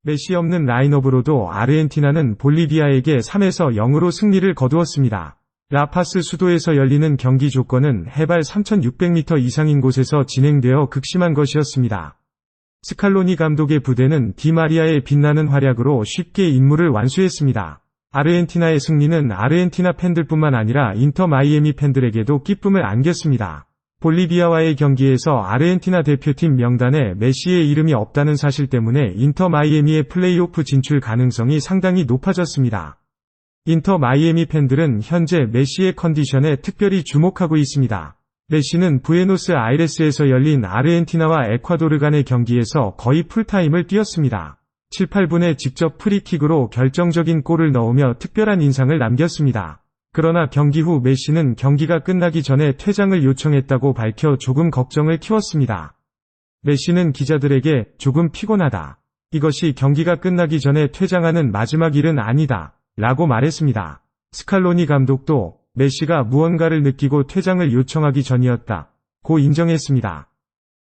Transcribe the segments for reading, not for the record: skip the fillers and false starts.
메시 없는 라인업으로도 아르헨티나는 볼리비아에게 3에서 0으로 승리를 거두었습니다. 라파스 수도에서 열리는 경기 조건은 해발 3,600m 이상인 곳에서 진행되어 극심한 것이었습니다. 스칼로니 감독의 부대는 디마리아의 빛나는 활약으로 쉽게 임무를 완수했습니다. 아르헨티나의 승리는 아르헨티나 팬들뿐만 아니라 인터 마이애미 팬들에게도 기쁨을 안겼습니다. 볼리비아와의 경기에서 아르헨티나 대표팀 명단에 메시의 이름이 없다는 사실 때문에 인터 마이애미의 플레이오프 진출 가능성이 상당히 높아졌습니다. 인터 마이애미 팬들은 현재 메시의 컨디션에 특별히 주목하고 있습니다. 메시는 부에노스아이레스에서 열린 아르헨티나와 에콰도르 간의 경기에서 거의 풀타임을 뛰었습니다. 7, 8분에 직접 프리킥으로 결정적인 골을 넣으며 특별한 인상을 남겼습니다. 그러나 경기 후 메시는 경기가 끝나기 전에 퇴장을 요청했다고 밝혀 조금 걱정을 키웠습니다. 메시는 기자들에게 조금 피곤하다. 이것이 경기가 끝나기 전에 퇴장하는 마지막 일은 아니다. 라고 말했습니다. 스칼로니 감독도 메시가 무언가를 느끼고 퇴장을 요청하기 전이었다. 고 인정했습니다.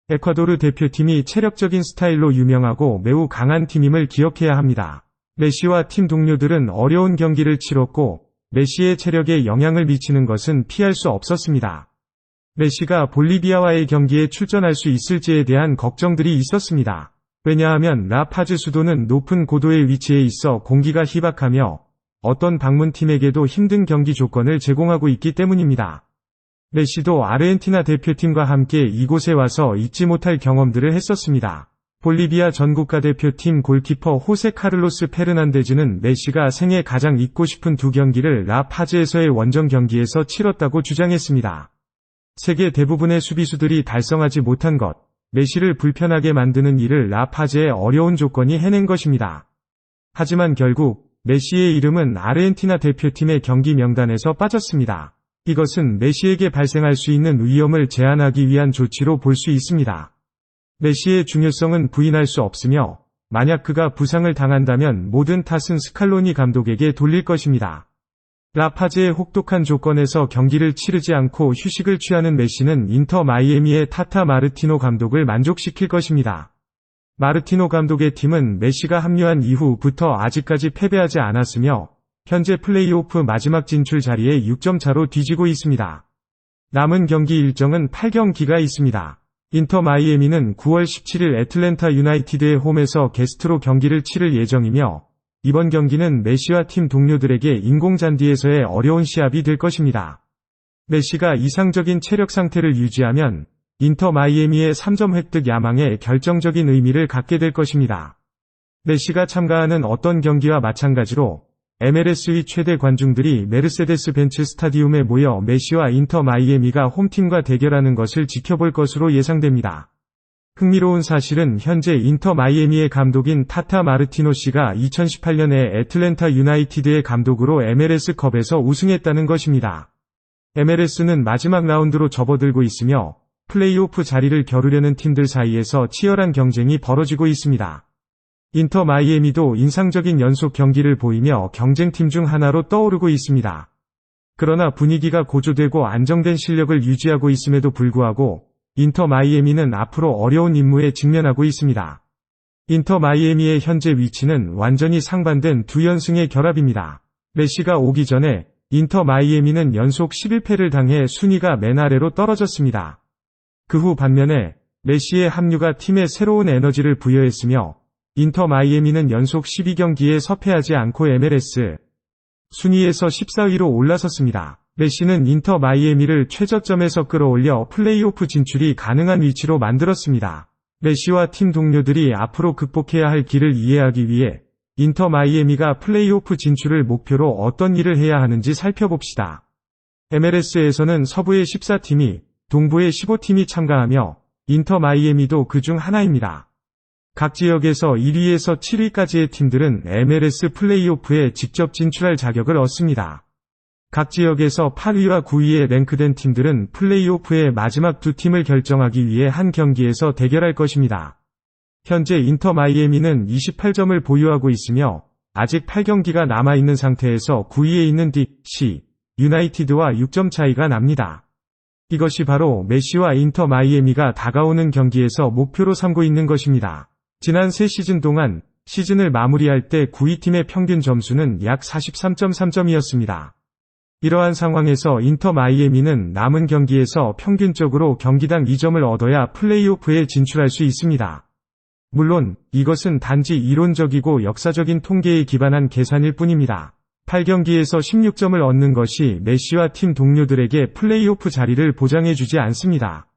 에콰도르 대표팀이 체력적인 스타일로 유명하고 매우 강한 팀임을 기억해야 합니다. 메시와 팀 동료들은 어려운 경기를 치렀고 메시의 체력에 영향을 미치는 것은 피할 수 없었습니다. 메시가 볼리비아와의 경기에 출전할 수 있을지에 대한 걱정들이 있었습니다. 왜냐하면 라파즈 수도는 높은 고도의 위치에 있어 공기가 희박하며 어떤 방문팀에게도 힘든 경기 조건을 제공하고 있기 때문입니다. 메시도 아르헨티나 대표팀과 함께 이곳에 와서 잊지 못할 경험들을 했었습니다. 볼리비아 전국가대표팀 골키퍼 호세 카를로스 페르난데즈는 메시가 생애 가장 잊고 싶은 두 경기를 라파즈에서의 원정 경기에서 치렀다고 주장했습니다. 세계 대부분의 수비수들이 달성하지 못한 것, 메시를 불편하게 만드는 일을 라파즈의 어려운 조건이 해낸 것입니다. 하지만 결국 메시의 이름은 아르헨티나 대표팀의 경기 명단에서 빠졌습니다. 이것은 메시에게 발생할 수 있는 위험을 제한하기 위한 조치로 볼 수 있습니다. 메시의 중요성은 부인할 수 없으며 만약 그가 부상을 당한다면 모든 탓은 스칼로니 감독에게 돌릴 것입니다. 라파즈의 혹독한 조건에서 경기를 치르지 않고 휴식을 취하는 메시는 인터 마이애미의 타타 마르티노 감독을 만족시킬 것입니다. 마르티노 감독의 팀은 메시가 합류한 이후부터 아직까지 패배하지 않았으며 현재 플레이오프 마지막 진출 자리에 6점 차로 뒤지고 있습니다. 남은 경기 일정은 8경기가 있습니다. 인터 마이애미는 9월 17일 애틀랜타 유나이티드의 홈에서 게스트로 경기를 치를 예정이며 이번 경기는 메시와 팀 동료들에게 인공잔디에서의 어려운 시합이 될 것입니다. 메시가 이상적인 체력 상태를 유지하면 인터 마이애미의 3점 획득 야망에 결정적인 의미를 갖게 될 것입니다. 메시가 참가하는 어떤 경기와 마찬가지로 MLS의 최대 관중들이 메르세데스 벤츠 스타디움에 모여 메시와 인터 마이애미가 홈팀과 대결하는 것을 지켜볼 것으로 예상됩니다. 흥미로운 사실은 현재 인터 마이애미의 감독인 타타 마르티노 씨가 2018년에 애틀랜타 유나이티드의 감독으로 MLS컵에서 우승했다는 것입니다. MLS는 마지막 라운드로 접어들고 있으며 플레이오프 자리를 겨루려는 팀들 사이에서 치열한 경쟁이 벌어지고 있습니다. 인터 마이애미도 인상적인 연속 경기를 보이며 경쟁팀 중 하나로 떠오르고 있습니다. 그러나 분위기가 고조되고 안정된 실력을 유지하고 있음에도 불구하고 인터 마이애미는 앞으로 어려운 임무에 직면하고 있습니다. 인터 마이애미의 현재 위치는 완전히 상반된 두 연승의 결합입니다. 메시가 오기 전에 인터 마이애미는 연속 11패를 당해 순위가 맨 아래로 떨어졌습니다. 그 후 반면에 메시의 합류가 팀에 새로운 에너지를 부여했으며 인터 마이애미는 연속 12경기에 섭패하지 않고 MLS 순위에서 14위로 올라섰습니다. 메시는 인터 마이애미를 최저점에서 끌어올려 플레이오프 진출이 가능한 위치로 만들었습니다. 메시와 팀 동료들이 앞으로 극복해야 할 길을 이해하기 위해 인터 마이애미가 플레이오프 진출을 목표로 어떤 일을 해야 하는지 살펴봅시다. MLS에서는 서부의 14팀이, 동부의 15팀이 참가하며 인터 마이애미도 그 중 하나입니다. 각 지역에서 1위에서 7위까지의 팀들은 MLS 플레이오프에 직접 진출할 자격을 얻습니다. 각 지역에서 8위와 9위에 랭크된 팀들은 플레이오프의 마지막 두 팀을 결정하기 위해 한 경기에서 대결할 것입니다. 현재 인터 마이애미는 28점을 보유하고 있으며 아직 8경기가 남아있는 상태에서 9위에 있는 DC 유나이티드와 6점 차이가 납니다. 이것이 바로 메시와 인터 마이애미가 다가오는 경기에서 목표로 삼고 있는 것입니다. 지난 3시즌 동안 시즌을 마무리할 때 9위 팀의 평균 점수는 약 43.3점이었습니다. 이러한 상황에서 인터 마이애미는 남은 경기에서 평균적으로 경기당 2점을 얻어야 플레이오프에 진출할 수 있습니다. 물론 이것은 단지 이론적이고 역사적인 통계에 기반한 계산일 뿐입니다. 8경기에서 16점을 얻는 것이 메시와 팀 동료들에게 플레이오프 자리를 보장해주지 않습니다.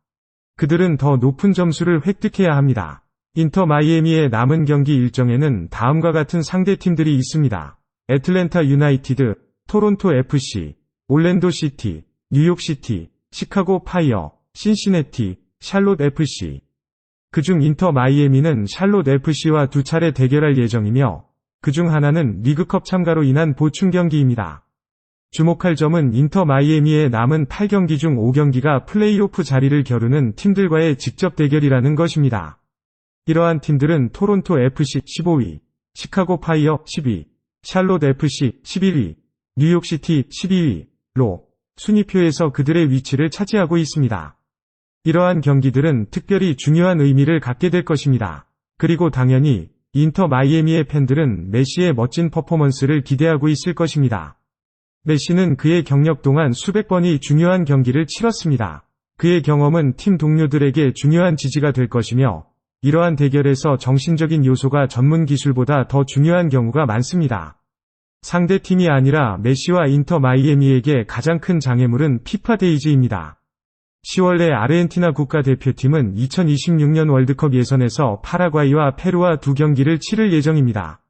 그들은 더 높은 점수를 획득해야 합니다. 인터 마이애미의 남은 경기 일정에는 다음과 같은 상대팀들이 있습니다. 애틀랜타 유나이티드, 토론토 FC, 올랜도 시티, 뉴욕 시티, 시카고 파이어, 신시내티, 샬롯 FC. 그중 인터 마이애미는 샬롯 FC와 2차례 대결할 예정이며 그중 하나는 리그컵 참가로 인한 보충 경기입니다. 주목할 점은 인터 마이애미의 남은 8경기 중 5경기가 플레이오프 자리를 겨루는 팀들과의 직접 대결이라는 것입니다. 이러한 팀들은 토론토 FC 15위, 시카고 파이어 10위, 샬롯 FC 11위, 뉴욕시티 12위로 순위표에서 그들의 위치를 차지하고 있습니다. 이러한 경기들은 특별히 중요한 의미를 갖게 될 것입니다. 그리고 당연히 인터 마이애미의 팬들은 메시의 멋진 퍼포먼스를 기대하고 있을 것입니다. 메시는 그의 경력 동안 수백 번이 중요한 경기를 치렀습니다. 그의 경험은 팀 동료들에게 중요한 지지가 될 것이며 이러한 대결에서 정신적인 요소가 전문 기술보다 더 중요한 경우가 많습니다. 상대 팀이 아니라 메시와 인터 마이애미에게 가장 큰 장애물은 피파 데이즈입니다. 10월 내 아르헨티나 국가대표팀은 2026년 월드컵 예선에서 파라과이와 페루와 2경기를 치를 예정입니다.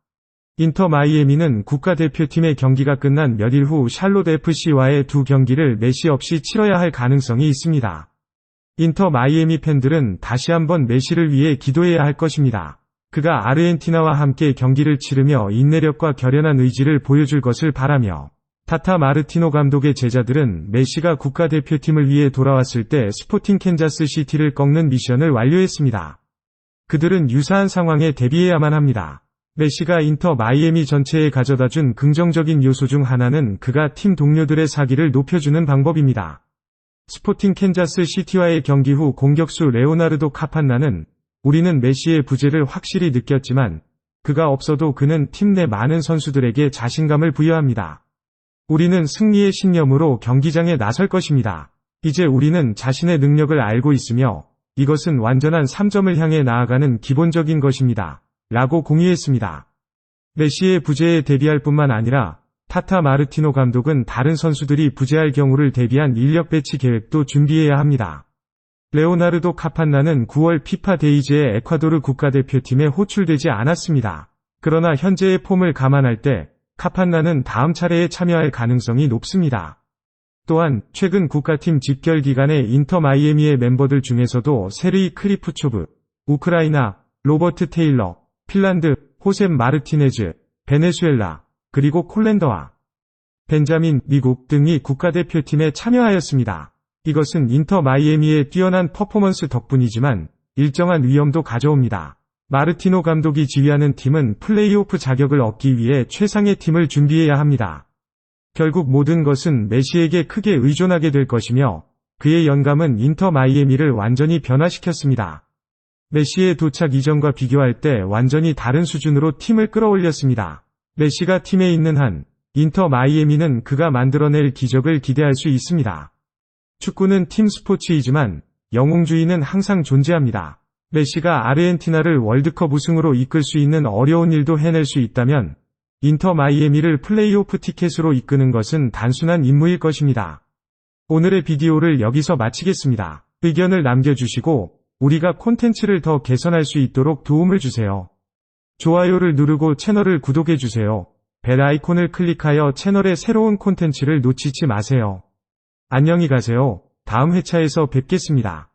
인터 마이애미는 국가대표팀의 경기가 끝난 몇 일 후 샬롯 FC와의 2경기를 메시 없이 치러야 할 가능성이 있습니다. 인터 마이애미 팬들은 다시 한번 메시를 위해 기도해야 할 것입니다. 그가 아르헨티나와 함께 경기를 치르며 인내력과 결연한 의지를 보여줄 것을 바라며 타타 마르티노 감독의 제자들은 메시가 국가대표팀을 위해 돌아왔을 때 스포팅 캔자스 시티를 꺾는 미션을 완료했습니다. 그들은 유사한 상황에 대비해야만 합니다. 메시가 인터 마이애미 전체에 가져다준 긍정적인 요소 중 하나는 그가 팀 동료들의 사기를 높여주는 방법입니다. 스포팅 캔자스 시티와의 경기 후 공격수 레오나르도 카판나는 우리는 메시의 부재를 확실히 느꼈지만 그가 없어도 그는 팀 내 많은 선수들에게 자신감을 부여합니다. 우리는 승리의 신념으로 경기장에 나설 것입니다. 이제 우리는 자신의 능력을 알고 있으며 이것은 완전한 3점을 향해 나아가는 기본적인 것입니다. 라고 공유했습니다. 메시의 부재에 대비할 뿐만 아니라 타타 마르티노 감독은 다른 선수들이 부재할 경우를 대비한 인력 배치 계획도 준비해야 합니다. 레오나르도 카판나는 9월 피파 데이즈의 에콰도르 국가대표팀에 호출되지 않았습니다. 그러나 현재의 폼을 감안할 때 카판나는 다음 차례에 참여할 가능성이 높습니다. 또한 최근 국가팀 집결 기간에 인터 마이애미의 멤버들 중에서도 세르이 크리프초브, 우크라이나, 로버트 테일러, 핀란드, 호셉 마르티네즈, 베네수엘라, 그리고 콜랜더와 벤자민, 미국 등이 국가대표팀에 참여하였습니다. 이것은 인터 마이애미의 뛰어난 퍼포먼스 덕분이지만 일정한 위험도 가져옵니다. 마르티노 감독이 지휘하는 팀은 플레이오프 자격을 얻기 위해 최상의 팀을 준비해야 합니다. 결국 모든 것은 메시에게 크게 의존하게 될 것이며 그의 영감은 인터 마이애미를 완전히 변화시켰습니다. 메시의 도착 이전과 비교할 때 완전히 다른 수준으로 팀을 끌어올렸습니다. 메시가 팀에 있는 한 인터 마이애미는 그가 만들어낼 기적을 기대할 수 있습니다. 축구는 팀 스포츠이지만 영웅주의는 항상 존재합니다. 메시가 아르헨티나를 월드컵 우승으로 이끌 수 있는 어려운 일도 해낼 수 있다면 인터 마이애미를 플레이오프 티켓으로 이끄는 것은 단순한 임무일 것입니다. 오늘의 비디오를 여기서 마치겠습니다. 의견을 남겨주시고 우리가 콘텐츠를 더 개선할 수 있도록 도움을 주세요. 좋아요를 누르고 채널을 구독해주세요. 벨 아이콘을 클릭하여 채널의 새로운 콘텐츠를 놓치지 마세요. 안녕히 가세요. 다음 회차에서 뵙겠습니다.